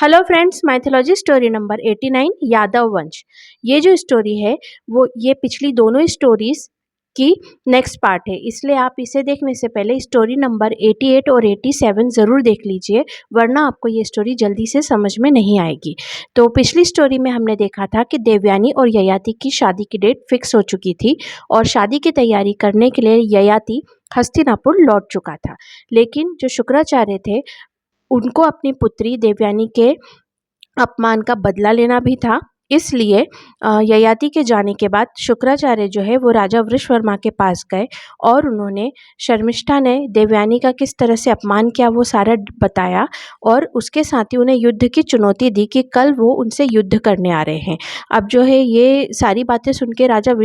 Hello friends, mythology story number 89 Yadav वंश। ये जो स्टोरी है वो ये पिछली दोनों स्टोरीज की नेक्स्ट पार्ट है, इसलिए आप इसे देखने से पहले स्टोरी नंबर 88 और 87 ज़रूर देख लीजिए, वरना आपको ये स्टोरी जल्दी से समझ में नहीं आएगी। तो पिछली स्टोरी में हमने देखा था कि देवयानी और ययाति की शादी की डेट फिक्स हो चुकी थी और शादी की तैयारी करने के लिए ययाति हस्तिनापुर लौट चुका था। लेकिन जो शुक्राचार्य थे उनको अपनी पुत्री देवयानी के अपमान का बदला लेना भी था, इसलिए ययाति के जाने के बाद शुक्राचार्य जो है वो राजा वृषवर्मा के पास गए और उन्होंने शर्मिष्ठा ने देवयानी का किस तरह से अपमान किया वो सारा बताया और उसके साथ ही उन्हें युद्ध की चुनौती दी कि कल वो उनसे युद्ध करने आ रहे हैं। अब जो है ये सारी बातें सुन के राजा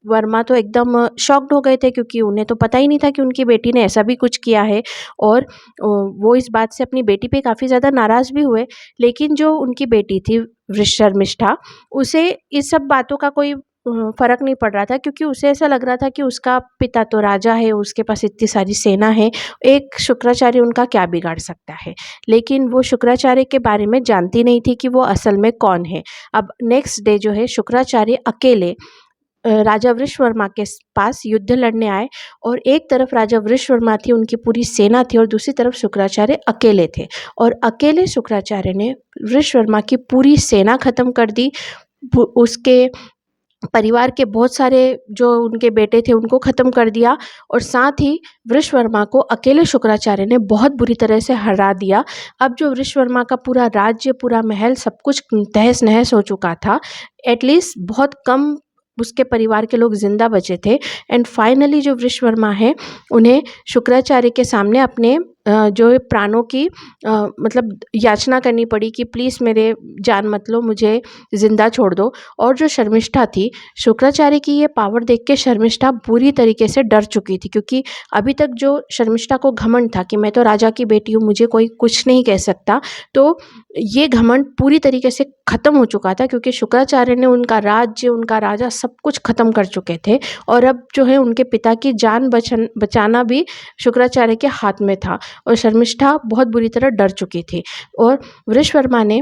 वर्मा तो एकदम शॉक्ड हो गए थे, क्योंकि उन्हें तो पता ही नहीं था कि उनकी बेटी ने ऐसा भी कुछ किया है और वो इस बात से अपनी बेटी पे काफ़ी ज़्यादा नाराज़ भी हुए। लेकिन जो उनकी बेटी थी शर्मिष्ठा, उसे इस सब बातों का कोई फ़र्क नहीं पड़ रहा था, क्योंकि उसे ऐसा लग रहा था कि उसका पिता तो राजा है, उसके पास इतनी सारी सेना है, एक शुक्राचार्य उनका क्या बिगाड़ सकता है। लेकिन वो शुक्राचार्य के बारे में जानती नहीं थी कि वो असल में कौन है। अब नेक्स्ट डे जो है शुक्राचार्य अकेले राजा वृषवर्मा के पास युद्ध लड़ने आए और एक तरफ राजा वृषवर्मा थी, उनकी पूरी सेना थी और दूसरी तरफ शुक्राचार्य अकेले थे और अकेले शुक्राचार्य ने वृषवर्मा की पूरी सेना खत्म कर दी। उसके परिवार के बहुत सारे जो उनके बेटे थे उनको ख़त्म कर दिया और साथ ही वृषवर्मा को अकेले शुक्राचार्य ने बहुत बुरी तरह से हरा दिया। अब जो वृषवर्मा का पूरा राज्य, पूरा महल, सब कुछ तहस नहस हो चुका था। एटलीस्ट बहुत कम उसके परिवार के लोग जिंदा बचे थे। एंड फाइनली जो वृषवर्मा है उन्हें शुक्राचार्य के सामने अपने जो प्राणों की मतलब याचना करनी पड़ी कि प्लीज़ मेरे जान मत लो, मुझे ज़िंदा छोड़ दो। और जो शर्मिष्ठा थी, शुक्राचार्य की ये पावर देख के शर्मिष्ठा बुरी तरीके से डर चुकी थी, क्योंकि अभी तक जो शर्मिष्ठा को घमंड था कि मैं तो राजा की बेटी हूँ, मुझे कोई कुछ नहीं कह सकता, तो ये घमंड पूरी तरीके से ख़त्म हो चुका था, क्योंकि शुक्राचार्य ने उनका राज्य, उनका राजा सब कुछ ख़त्म कर चुके थे और अब जो है उनके पिता की जान बचाना भी शुक्राचार्य के हाथ में था और शर्मिष्ठा बहुत बुरी तरह डर चुकी थी। और वृषवर्मा ने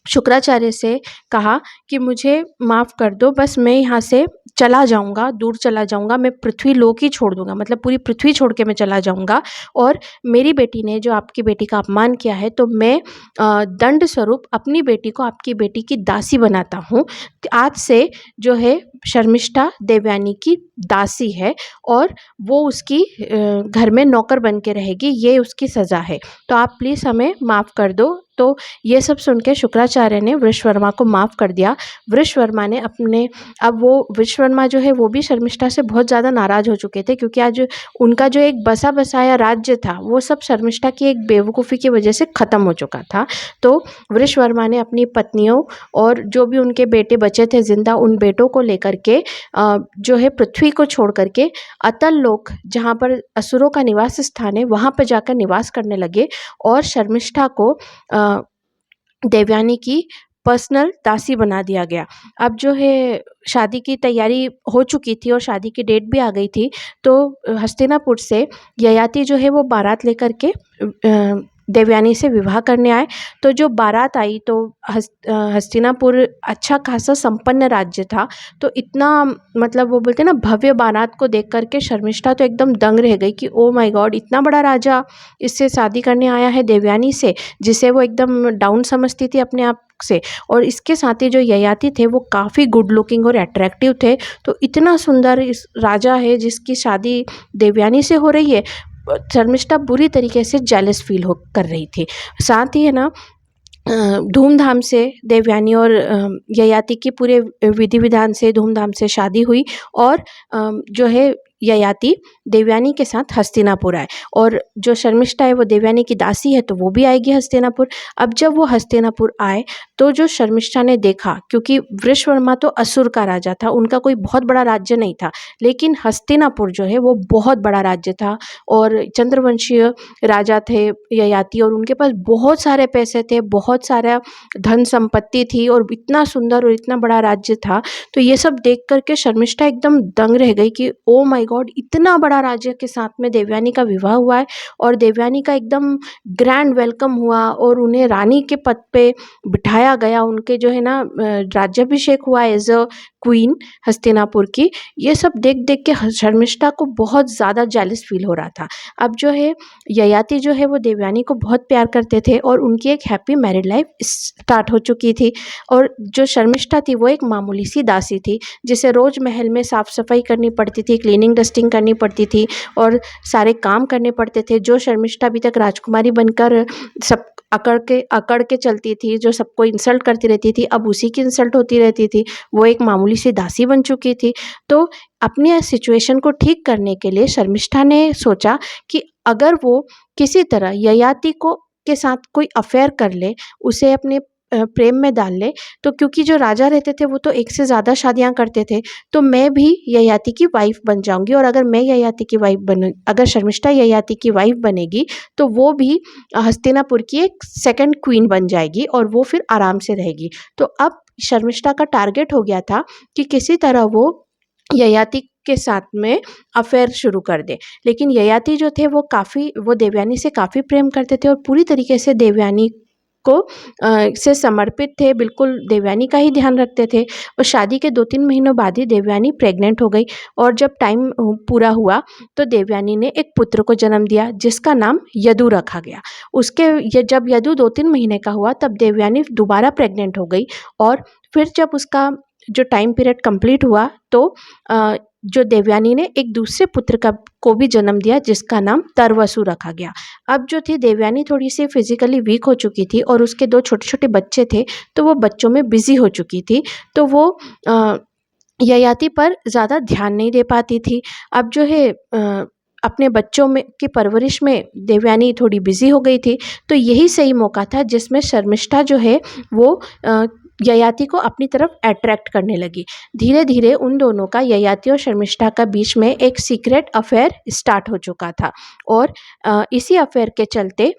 शुक्राचार्य से कहा कि मुझे माफ़ कर दो, बस मैं यहाँ से चला जाऊँगा, दूर चला जाऊँगा, मैं पृथ्वी लोक ही छोड़ दूँगा, मतलब पूरी पृथ्वी छोड़ के मैं चला जाऊँगा और मेरी बेटी ने जो आपकी बेटी का अपमान किया है, तो मैं दंड स्वरूप अपनी बेटी को आपकी बेटी की दासी बनाता हूँ। आज से जो है शर्मिष्ठा देवयानी की दासी है और वो उसकी घर में नौकर बन के रहेगी, ये उसकी सज़ा है, तो आप प्लीज़ हमें माफ़ कर दो। तो ये सब सुन के शुक्राचार्य ने वृषवर्मा को माफ़ कर दिया। वृषवर्मा ने अपने अब वो वृषवर्मा जो है वो भी शर्मिष्ठा से बहुत ज़्यादा नाराज़ हो चुके थे, क्योंकि आज उनका जो एक बसा बसाया राज्य था वो सब शर्मिष्ठा की एक बेवकूफ़ी की वजह से ख़त्म हो चुका था। तो वृषवर्मा ने अपनी पत्नियों और जो भी उनके बेटे बचे थे जिंदा, उन बेटों को लेकर के जो है पृथ्वी को छोड़ करके अतल लोक, जहाँ पर असुरों का निवास स्थान है, वहाँ पर जाकर निवास करने लगे और शर्मिष्ठा को देवयानी की पर्सनल दासी बना दिया गया। अब जो है शादी की तैयारी हो चुकी थी और शादी की डेट भी आ गई थी, तो हस्तिनापुर से ययाति जो है वो बारात लेकर के देवयानी से विवाह करने आए। तो जो बारात आई तो हस्तिनापुर अच्छा खासा संपन्न राज्य था, तो इतना मतलब वो बोलते हैं ना, भव्य बारात को देख करके शर्मिष्ठा तो एकदम दंग रह गई कि ओ माय गॉड, इतना बड़ा राजा इससे शादी करने आया है देवयानी से, जिसे वो एकदम डाउन समझती थी अपने आप से। और इसके साथ ही जो ययाति थे वो काफ़ी गुड लुकिंग और अट्रैक्टिव थे, तो इतना सुंदर इस राजा है जिसकी शादी देवयानी से हो रही है, शर्मिष्ठा बुरी तरीके से जेलस फील कर रही थी। साथ ही है ना, धूमधाम से देवयानी और ययाति की पूरे विधि विधान से धूमधाम से शादी हुई और जो है ययाति देवयानी के साथ हस्तिनापुर आए और जो शर्मिष्ठा है वो देवयानी की दासी है, तो वो भी आएगी हस्तिनापुर। अब जब वो हस्तिनापुर आए तो जो शर्मिष्ठा ने देखा, क्योंकि वृषवर्मा तो असुर का राजा था, उनका कोई बहुत बड़ा राज्य नहीं था, लेकिन हस्तिनापुर जो है वो बहुत बड़ा राज्य था और चंद्रवंशीय राजा थे ययाति और उनके पास बहुत सारे पैसे थे, बहुत सारा धन संपत्ति थी और इतना सुंदर और इतना बड़ा राज्य था। तो ये सब देख करके शर्मिष्ठा एकदम दंग रह गई कि ओ माय गॉड, इतना बड़ा राज्य के साथ में देवयानी का विवाह हुआ है और देवयानी का एकदम ग्रैंड वेलकम हुआ और उन्हें रानी के पद पे बिठाया गया, उनके जो है ना राज्याभिषेक हुआ एज अ क्वीन हस्तिनापुर की। ये सब देख देख के शर्मिष्ठा को बहुत ज़्यादा जेलस फील हो रहा था। अब जो है ययाति जो है वो देवयानी को बहुत प्यार करते थे और उनकी एक हैप्पी मैरिड लाइफ स्टार्ट हो चुकी थी। और जो शर्मिष्ठा थी वो एक मामूली सी दासी थी, जिसे रोज़ महल में साफ़ सफाई करनी पड़ती थी, क्लीनिंग डस्टिंग करनी पड़ती थी और सारे काम करने पड़ते थे। जो शर्मिष्ठा अभी तक राजकुमारी बनकर सब अकड़ के चलती थी, जो सबको इंसल्ट करती रहती थी, अब उसी की इंसल्ट होती रहती थी। वो एक मामूली सी दासी बन चुकी थी। तो अपने सिचुएशन को ठीक करने के लिए शर्मिष्ठा ने सोचा कि अगर वो किसी तरह ययाति को के साथ कोई अफेयर कर ले, उसे अपने प्रेम में डाल ले, तो क्योंकि जो राजा रहते थे वो तो एक से ज़्यादा शादियां करते थे, तो मैं भी ययाति की वाइफ बन जाऊंगी। और अगर मैं ययाति की वाइफ बन अगर शर्मिष्ठा ययाति की वाइफ बनेगी तो वो भी हस्तिनापुर की एक सेकंड क्वीन बन जाएगी और वो फिर आराम से रहेगी। तो अब शर्मिष्ठा का टारगेट हो गया था कि किसी तरह वो ययाति के साथ में अफेयर शुरू कर दे। लेकिन ययाति जो थे वो देवयानी से काफ़ी प्रेम करते थे और पूरी तरीके से देवयानी को से समर्पित थे, बिल्कुल देवयानी का ही ध्यान रखते थे। और शादी के 2-3 महीनों बाद ही देवयानी प्रेग्नेंट हो गई और जब टाइम पूरा हुआ तो देवयानी ने एक पुत्र को जन्म दिया जिसका नाम यदु रखा गया। जब यदु 2-3 महीने का हुआ तब देवयानी दोबारा प्रेग्नेंट हो गई और फिर जब उसका जो टाइम पीरियड कंप्लीट हुआ तो जो देवयानी ने एक दूसरे पुत्र को भी जन्म दिया जिसका नाम तरवसु रखा गया। अब जो थी देवयानी थोड़ी सी फिजिकली वीक हो चुकी थी और उसके 2 छोटे-छोटे बच्चे थे, तो वो बच्चों में बिज़ी हो चुकी थी। तो वो ययाति पर ज़्यादा ध्यान नहीं दे पाती थी। अब जो है अपने बच्चों में की परवरिश में देवयानी थोड़ी बिज़ी हो गई थी, तो यही सही मौका था जिसमें शर्मिष्ठा जो है वो ययाति को अपनी तरफ अट्रैक्ट करने लगी। धीरे धीरे उन दोनों का, ययाति और शर्मिष्ठा का बीच में एक सीक्रेट अफेयर स्टार्ट हो चुका था और इसी अफेयर के चलते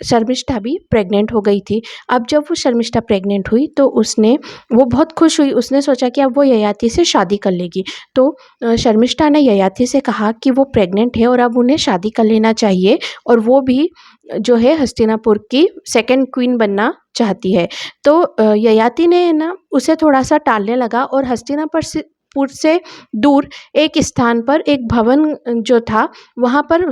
शर्मिष्ठा भी प्रेग्नेंट हो गई थी। अब जब वो शर्मिष्ठा प्रेग्नेंट हुई तो वो बहुत खुश हुई। उसने सोचा कि अब वो ययाति से शादी कर लेगी। तो शर्मिष्ठा ने ययाति से कहा कि वो प्रेग्नेंट है और अब उन्हें शादी कर लेना चाहिए और वो भी जो है हस्तिनापुर की सेकंड क्वीन बनना चाहती है। तो ययाति ने ना उसे थोड़ा सा टालने लगा और हस्तिनापुर से दूर एक स्थान पर एक भवन जो था वहाँ पर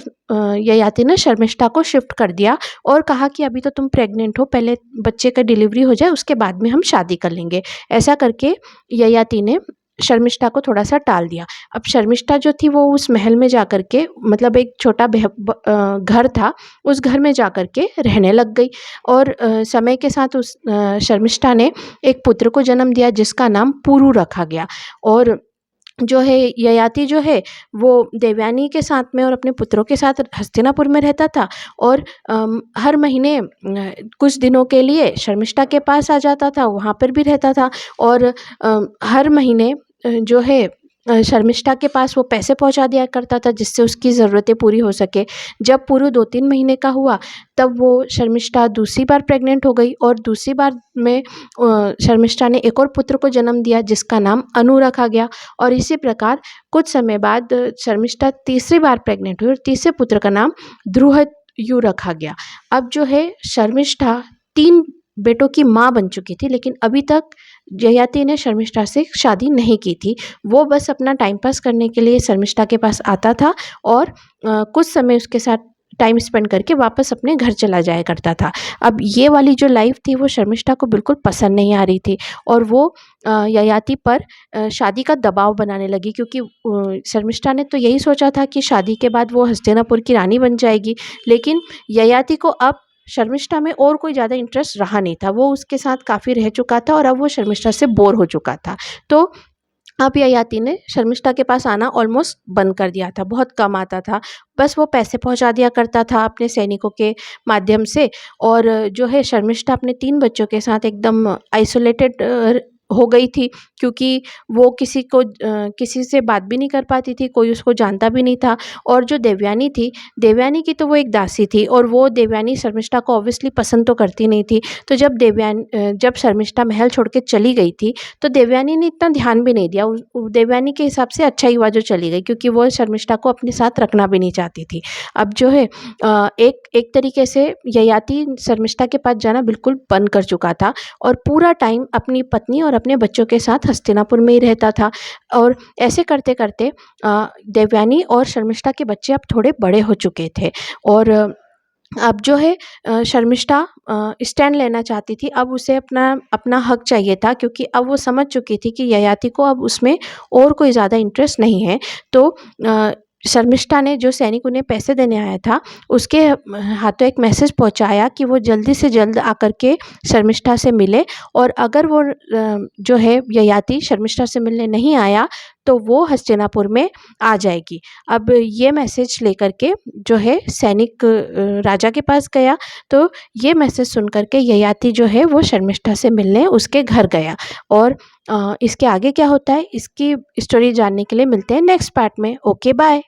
ययाति ने शर्मिष्ठा को शिफ्ट कर दिया और कहा कि अभी तो तुम प्रेग्नेंट हो, पहले बच्चे का डिलीवरी हो जाए उसके बाद में हम शादी कर लेंगे। ऐसा करके ययाति ने शर्मिष्ठा को थोड़ा सा टाल दिया। अब शर्मिष्ठा जो थी वो उस महल में जाकर के, मतलब एक छोटा घर था, उस घर में जाकर के रहने लग गई और समय के साथ उस शर्मिष्ठा ने एक पुत्र को जन्म दिया जिसका नाम पुरु रखा गया। और जो है ययाति जो है वो देवयानी के साथ में और अपने पुत्रों के साथ हस्तिनापुर में रहता था और हर महीने कुछ दिनों के लिए शर्मिष्ठा के पास आ जाता था, वहाँ पर भी रहता था और हर महीने जो है शर्मिष्ठा के पास वो पैसे पहुंचा दिया करता था जिससे उसकी ज़रूरतें पूरी हो सके। जब पूरे 2-3 महीने का हुआ तब वो शर्मिष्ठा दूसरी बार प्रेग्नेंट हो गई और दूसरी बार में शर्मिष्ठा ने एक और पुत्र को जन्म दिया जिसका नाम अनु रखा गया। और इसी प्रकार कुछ समय बाद शर्मिष्ठा तीसरी बार प्रेग्नेंट हुई और तीसरे पुत्र का नाम ध्रुवयु रखा गया। अब जो है शर्मिष्ठा 3 बेटों की माँ बन चुकी थी, लेकिन अभी तक ययाति ने शर्मिष्ठा से शादी नहीं की थी। वो बस अपना टाइम पास करने के लिए शर्मिष्ठा के पास आता था और कुछ समय उसके साथ टाइम स्पेंड करके वापस अपने घर चला जाया करता था। अब ये वाली जो लाइफ थी वो शर्मिष्ठा को बिल्कुल पसंद नहीं आ रही थी और वो ययाति पर शादी का दबाव बनाने लगी, क्योंकि शर्मिष्ठा ने तो यही सोचा था कि शादी के बाद वो हस्तिनापुर की रानी बन जाएगी। लेकिन ययाति को अब शर्मिष्ठा में और कोई ज़्यादा इंटरेस्ट रहा नहीं था। वो उसके साथ काफ़ी रह चुका था और अब वो शर्मिष्ठा से बोर हो चुका था। तो अब ययाति ने शर्मिष्ठा के पास आना ऑलमोस्ट बंद कर दिया था, बहुत कम आता था। बस वो पैसे पहुंचा दिया करता था अपने सैनिकों के माध्यम से और जो है शर्मिष्ठा अपने 3 बच्चों के साथ एकदम आइसोलेटेड हो गई थी, क्योंकि वो किसी से बात भी नहीं कर पाती थी, कोई उसको जानता भी नहीं था। और जो देवयानी थी, देवयानी की तो वो एक दासी थी, और वो देवयानी शर्मिष्ठा को ऑब्वियसली पसंद तो करती नहीं थी। तो जब शर्मिष्ठा महल छोड़ के चली गई थी, तो देवयानी ने इतना ध्यान भी नहीं दिया। देवयानी के हिसाब से अच्छा ही हुआ जो चली गई, क्योंकि वो शर्मिष्ठा को अपने साथ रखना भी नहीं चाहती थी। अब जो है एक तरीके से ययाति शर्मिष्ठा के पास जाना बिल्कुल बंद कर चुका था, और पूरा टाइम अपनी पत्नी और अपने बच्चों के साथ हस्तिनापुर में ही रहता था। और ऐसे करते करते देवयानी और शर्मिष्ठा के बच्चे अब थोड़े बड़े हो चुके थे, और अब जो है शर्मिष्ठा स्टैंड लेना चाहती थी। अब उसे अपना अपना हक चाहिए था, क्योंकि अब वो समझ चुकी थी कि ययाति को अब उसमें और कोई ज़्यादा इंटरेस्ट नहीं है। तो शर्मिष्ठा ने, जो सैनिक उन्हें पैसे देने आया था, उसके हाथों एक मैसेज पहुंचाया कि वो जल्दी से जल्द आकर के शर्मिष्ठा से मिले, और अगर वो जो है ययाति शर्मिष्ठा से मिलने नहीं आया, तो वो हस्तिनापुर में आ जाएगी। अब ये मैसेज लेकर के जो है सैनिक राजा के पास गया। तो ये मैसेज सुन कर के ययाति जो है वो शर्मिष्ठा से मिलने उसके घर गया। और इसके आगे क्या होता है, इसकी स्टोरी जानने के लिए मिलते हैं नेक्स्ट पार्ट में। Okay, bye.